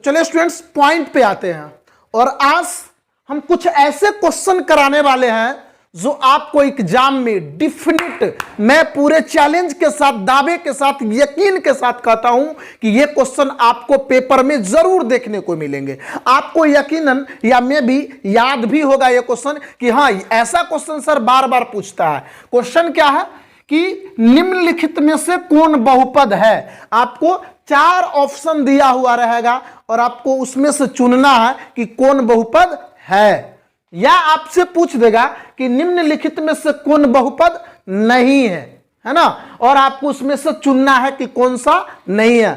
चलिए students point पे आते हैं और आज हम कुछ ऐसे क्वेश्चन कराने वाले हैं जो आपको एग्जाम में डिफिनिट, मैं पूरे चैलेंज के साथ, दावे के साथ, यकीन के साथ कहता हूं कि ये क्वेश्चन आपको पेपर में जरूर देखने को मिलेंगे। आपको यकीनन या मैं भी याद भी होगा ये क्वेश्चन कि हाँ ऐसा क्वेश्चन सर बार बार पूछता है। क्वेश्चन क्या है कि निम्नलिखित में से कौन बहुपद है। आपको 4 ऑप्शन दिया हुआ रहेगा और आपको उसमें से चुनना है कि कौन बहुपद है, या आपसे पूछ देगा कि निम्नलिखित में से कौन बहुपद नहीं है ना, और आपको उसमें से चुनना है कि कौन सा नहीं है।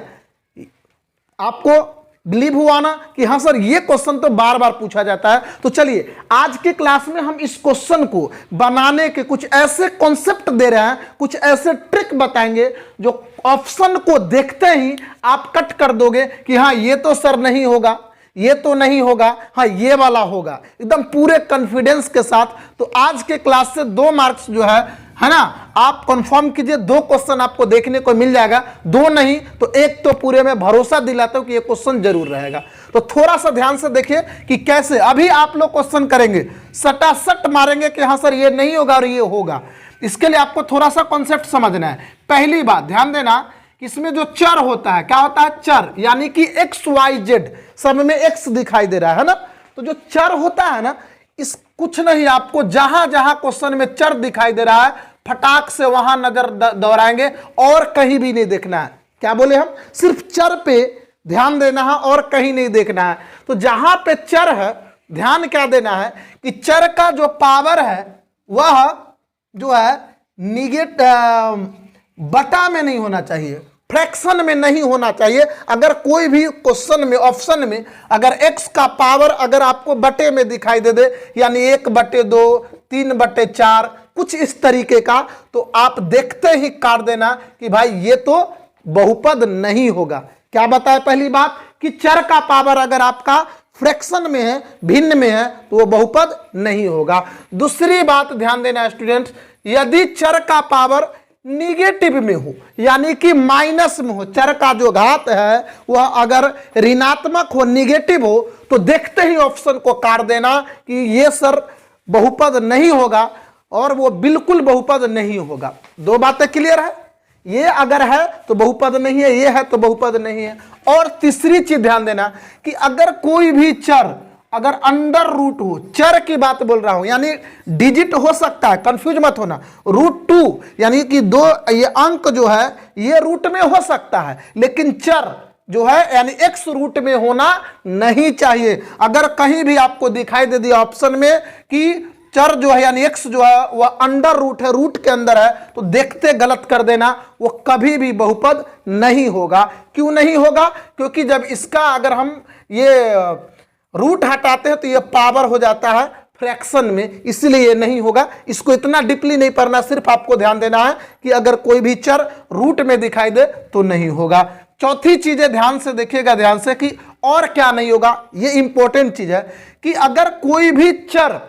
आपको बिलीव हुआ ना कि हाँ सर ये क्वेश्चन तो बार बार पूछा जाता है। तो चलिए आज के क्लास में हम इस क्वेश्चन को बनाने के कुछ ऐसे कॉन्सेप्ट दे रहे हैं, कुछ ऐसे ट्रिक बताएंगे जो ऑप्शन को देखते ही आप कट कर दोगे कि हाँ ये तो सर नहीं होगा, ये तो नहीं होगा, हाँ ये वाला होगा, एकदम पूरे कॉन्फिडेंस के साथ। तो आज के क्लास से 2 मार्क्स जो है ना, आप कंफर्म कीजिए 2 क्वेश्चन आपको देखने को मिल जाएगा, 2 नहीं तो 1 तो पूरे में भरोसा दिलाता हूं कि ये क्वेश्चन जरूर रहेगा। तो थोड़ा सा ध्यान से देखिए कि कैसे अभी आप लोग क्वेश्चन करेंगे, सटासट मारेंगे कि हाँ सर ये नहीं होगा और ये होगा। इसके लिए आपको थोड़ा सा कॉन्सेप्ट समझना है। पहली बात ध्यान देना, इसमें जो चर होता है, क्या होता है चर, यानी कि एक्स वाई जेड, सब में एक्स दिखाई दे रहा है ना। तो जो चर होता है ना, इस कुछ नहीं, आपको जहां जहां क्वेश्चन में चर दिखाई दे रहा है फटाक से वहां नजर दौड़ाएंगे और कहीं भी नहीं देखना है। क्या बोले हम, सिर्फ चर पे ध्यान देना है और कहीं नहीं देखना है। तो जहां पे चर है ध्यान क्या देना है कि चर का जो पावर है वह जो है बटा में नहीं होना चाहिए, फ्रैक्शन में नहीं होना चाहिए। अगर कोई भी क्वेश्चन में, ऑप्शन में अगर x का पावर अगर आपको बटे में दिखाई दे दे, यानी 1/2, 3/4, कुछ इस तरीके का, तो आप देखते ही काट देना कि भाई ये तो बहुपद नहीं होगा। क्या बताए पहली बात कि चर का पावर अगर आपका फ्रैक्शन में है, भिन्न में है, तो वो बहुपद नहीं होगा। दूसरी बात ध्यान देना स्टूडेंट्स, यदि चर का पावर निगेटिव में हो, यानी कि माइनस में हो, चर का जो घात है वह अगर ऋणात्मक हो, निगेटिव हो, तो देखते ही ऑप्शन को काट देना कि ये सर बहुपद नहीं होगा और वो बिल्कुल बहुपद नहीं होगा। 2 बातें क्लियर है, ये अगर है तो बहुपद नहीं है, ये है तो बहुपद नहीं है। और तीसरी चीज ध्यान देना कि अगर कोई भी चर अगर अंडर रूट हो, चर की बात बोल रहा हूं, यानी डिजिट हो सकता है, कंफ्यूज मत होना, √2 यानी कि 2 ये अंक जो है ये रूट में हो सकता है, लेकिन चर जो है यानी x रूट में होना नहीं चाहिए। अगर कहीं भी आपको दिखाई दे दिया ऑप्शन में कि चर जो है यानी x जो है वह अंडर रूट है, रूट के अंदर है, तो देखते गलत कर देना, वो कभी भी बहुपद नहीं होगा। क्यों नहीं होगा, क्योंकि जब इसका अगर हम ये रूट हटाते हैं तो ये पावर हो जाता है फ्रैक्शन में, इसलिए ये नहीं होगा। इसको इतना डीपली नहीं पढ़ना, सिर्फ आपको ध्यान देना है कि अगर कोई भी चर रूट में दिखाई दे तो नहीं होगा। चौथी चीजें ध्यान से देखिएगा, ध्यान से कि और क्या नहीं होगा, ये इंपॉर्टेंट चीज है कि अगर कोई भी चर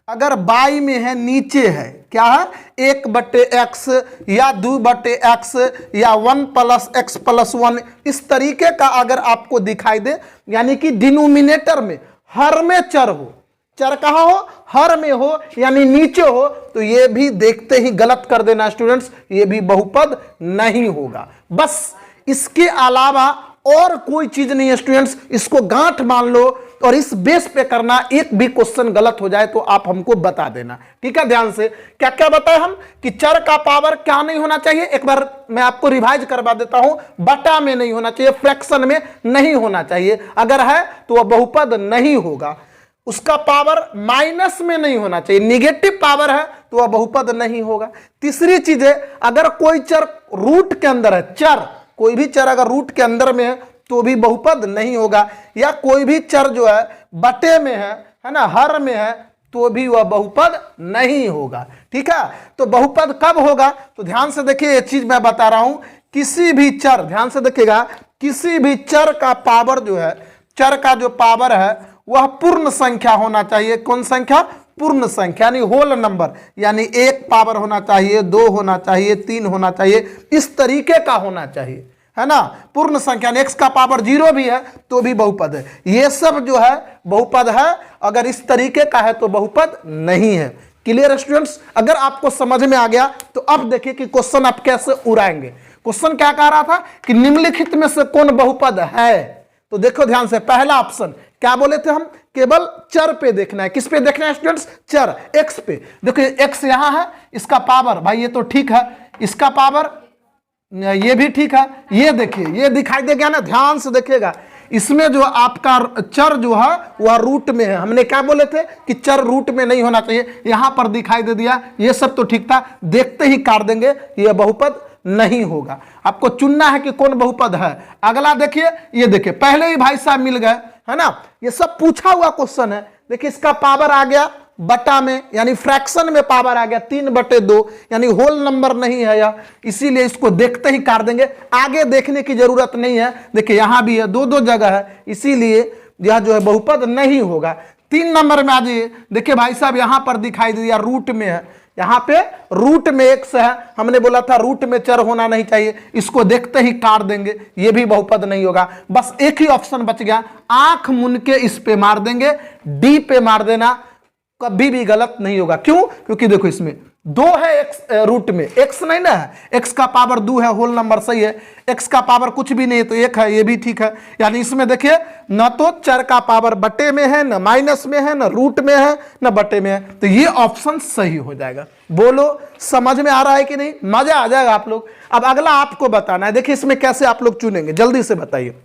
अगर बाई में है, नीचे है, क्या है 1/x या 2/x या 1 + x + 1, इस तरीके का अगर आपको दिखाई दे, यानी कि डिनोमिनेटर में हर में चर हो, चर कहाँ हो, हर में हो यानी नीचे हो, तो ये भी देखते ही गलत कर देना स्टूडेंट्स, ये भी बहुपद नहीं होगा। बस इसके अलावा और कोई चीज नहीं है स्टूडेंट्स, इसको गांठ मान लो और इस बेस पे करना, एक भी क्वेश्चन गलत हो जाए तो आप हमको बता देना, ठीक है। ध्यान से क्या क्या बताए हम कि चर का पावर क्या नहीं होना चाहिए, एक बार मैं आपको रिवाइज करवा देता हूं, बटा में नहीं होना चाहिए, फ्रैक्शन में नहीं होना चाहिए, अगर है तो वह बहुपद नहीं होगा। उसका पावर माइनस में नहीं होना चाहिए, निगेटिव पावर है तो वह बहुपद नहीं होगा। तीसरी चीज है, अगर कोई चर रूट के अंदर है, चर कोई भी चर अगर रूट के अंदर में है तो भी बहुपद नहीं होगा, या कोई भी चर जो है बटे में है ना, हर में है, तो भी वह बहुपद नहीं होगा, ठीक है। तो बहुपद कब होगा, तो ध्यान से देखिए, ये चीज मैं बता रहा हूं, किसी भी चर, ध्यान से देखिएगा, किसी भी चर का पावर जो है, चर का जो पावर है वह पूर्ण संख्या होना चाहिए। कौन संख्या, पूर्ण संख्या यानी होल नंबर, यानी 1 पावर होना चाहिए, 2 होना चाहिए, 3 होना चाहिए, इस तरीके का होना चाहिए, है ना, पूर्ण संख्या x का पावर 0 भी है तो भी बहुपद है। ये सब जो है बहुपद है, अगर इस तरीके का है तो बहुपद नहीं है। Clear students? अगर आपको समझ में आ गया तो अब देखिए कि क्वेश्चन आप कैसे उड़ाएंगे। क्वेश्चन क्या कह रहा था कि निम्नलिखित में से कौन बहुपद है, तो देखो ध्यान से, पहला ऑप्शन क्या बोले थे हम, केवल चर पे देखना है। किस पे देखना है स्टूडेंट्स? चर, x पे। देखो x यहां है, इसका पावर भाई ये तो ठीक है, इसका पावर ये भी ठीक है। ये देखिए ये दिखाई दे गया ना, ध्यान से देखिएगा, इसमें जो आपका चर जो है वह रूट में है। हमने क्या बोले थे कि चर रूट में नहीं होना चाहिए, यहां पर दिखाई दे दिया, ये सब तो ठीक था, देखते ही काट देंगे, यह बहुपद नहीं होगा। आपको चुनना है कि कौन बहुपद है। अगला देखिए, ये देखिए पहले ही भाई साहब मिल गए, है ना, ये सब पूछा हुआ क्वेश्चन है। देखिए इसका पावर आ गया बटा में, यानी फ्रैक्शन में पावर आ गया 3/2, यानी होल नंबर नहीं है यह, इसीलिए इसको देखते ही काट देंगे, आगे देखने की जरूरत नहीं है। देखिए यहां भी है, दो जगह है, इसीलिए यह जो है बहुपद नहीं होगा। 3 नंबर में आ जाइए, देखिए भाई साहब यहां पर दिखाई दिया रूट में है, यहां पे रूट में x है, हमने बोला था रूट में चर होना नहीं चाहिए, इसको देखते ही काट देंगे, ये भी बहुपद नहीं होगा। बस एक ही ऑप्शन बच गया, आंख मुन के इस पे मार देंगे, डी पे मार देना, कभी भी गलत नहीं होगा। क्यों? क्योंकि देखो इसमें 2 है x रूट में, x नहीं ना है, x का पावर 2 है, होल नंबर सही है, x का पावर कुछ भी नहीं है तो 1 है, ये भी ठीक है। यानी इसमें देखिए न तो चर का पावर बटे में है, न माइनस में है, न रूट में है, न बटे में है, तो ये ऑप्शन सही हो जाएगा। बोलो समझ में आ रहा है कि नहीं? मजा आ जाएगा आप लोग। अब अगला आपको बताना है, देखिए इसमें कैसे आप लोग चुनेंगे, जल्दी से बताइए।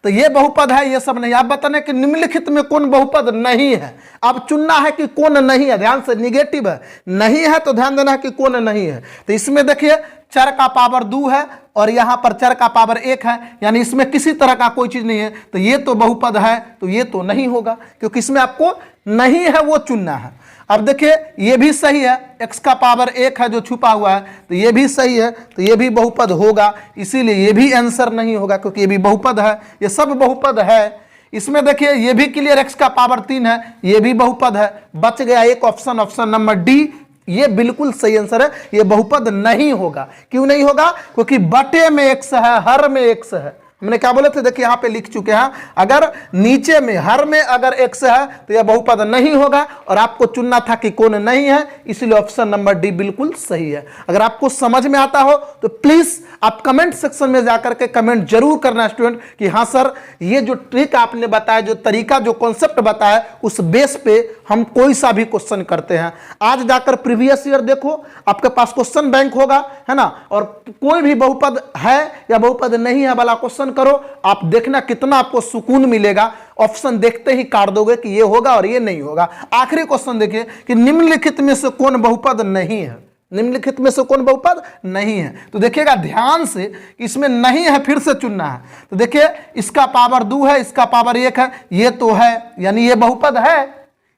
तो ये बहुपद है, ये सब नहीं। आप बताने कि निम्नलिखित में कौन बहुपद नहीं है, अब चुनना है कि कौन नहीं है। ध्यान से, निगेटिव है, नहीं है तो ध्यान देना है कि कौन नहीं है। तो इसमें देखिए चर का पावर 2 है और यहां पर चर का पावर 1 है, यानी इसमें किसी तरह का कोई चीज नहीं है, तो ये तो बहुपद है, तो ये तो नहीं होगा, क्योंकि इसमें आपको नहीं है वो चुनना है। अब देखिए ये भी सही है, x का पावर 1 है जो छुपा हुआ है, तो ये भी सही है, तो ये भी बहुपद होगा, इसीलिए ये भी आंसर नहीं होगा, क्योंकि ये भी बहुपद है, ये सब बहुपद है। इसमें देखिए ये भी क्लियर, x का पावर 3 है, ये भी बहुपद है। बच गया एक ऑप्शन, ऑप्शन नंबर डी, ये बिल्कुल सही आंसर है, ये बहुपद नहीं होगा। क्यों नहीं होगा? क्योंकि बटे में x है, हर में x है। हमने क्या बोले थे, देखिए यहां पे लिख चुके हैं, अगर नीचे में हर में अगर x है तो यह बहुपद नहीं होगा, और आपको चुनना था कि कौन नहीं है, इसलिए ऑप्शन नंबर डी बिल्कुल सही है। अगर आपको समझ में आता हो तो प्लीज आप कमेंट सेक्शन में जाकर के कमेंट जरूर करना स्टूडेंट कि हाँ सर, ये जो ट्रिक आपने बताया, जो तरीका, जो कॉन्सेप्ट बताया, उस बेस पे हम कोई सा भी क्वेश्चन करते हैं। आज जाकर प्रीवियस ईयर देखो, आपके पास क्वेश्चन बैंक होगा, है ना, और कोई भी बहुपद है या बहुपद नहीं है वाला क्वेश्चन करो, आप देखना कितना आपको सुकून मिलेगा। ऑप्शन देखते ही काट दोगे कि ये होगा और ये नहीं होगा। आखिरी क्वेश्चन देखिए कि निम्नलिखित में से कौन बहुपद नहीं है, निम्नलिखित में से कौन बहुपद नहीं है। तो देखिएगा ध्यान से, इसमें नहीं है, फिर से चुनना है। तो देखिए इसका पावर 2 है, इसका पावर 1 है, ये तो है, यानी ये बहुपद है,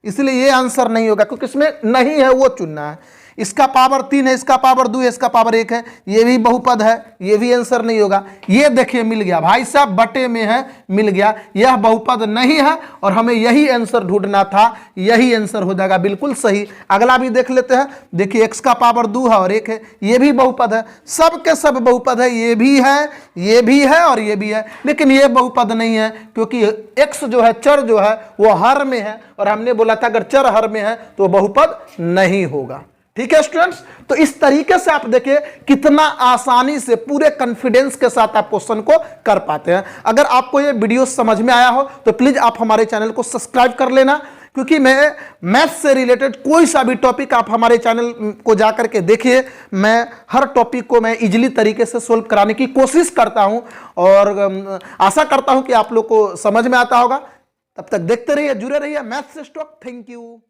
इसलिए ये आंसर नहीं होगा, क्योंकि इसमें नहीं है वो चुनना है। इसका पावर 3 है, इसका पावर 2 है, इसका पावर 1 है, ये भी बहुपद है, ये भी आंसर नहीं होगा। ये देखिए मिल गया भाई साहब, बटे में है, मिल गया, यह बहुपद नहीं है, और हमें यही आंसर ढूंढना था, यही आंसर हो जाएगा बिल्कुल सही। अगला भी देख लेते हैं, देखिए x का पावर 2 है और 1 है, ये भी बहुपद है, सब के सब बहुपद है, ये भी है, ये भी है और ये भी है, लेकिन ये बहुपद नहीं है, क्योंकि x जो है, चर जो है वो हर में है, और हमने बोला था अगर चर हर में है तो बहुपद नहीं होगा। ठीक है स्टूडेंट्स, तो इस तरीके से आप देखिए कितना आसानी से, पूरे कॉन्फिडेंस के साथ आप क्वेश्चन को कर पाते हैं। अगर आपको ये वीडियो समझ में आया हो तो प्लीज आप हमारे चैनल को सब्सक्राइब कर लेना, क्योंकि मैं मैथ्स से रिलेटेड कोई सा भी टॉपिक आप हमारे चैनल को जाकर के देखिए, मैं हर टॉपिक को मैं इजीली तरीके से सोल्व कराने की कोशिश करता हूं, और आशा करता हूं कि आप लोग को समझ में आता होगा। तब तक देखते रहिए, जुड़े रहिए मैथ्स से स्टॉक। Thank you.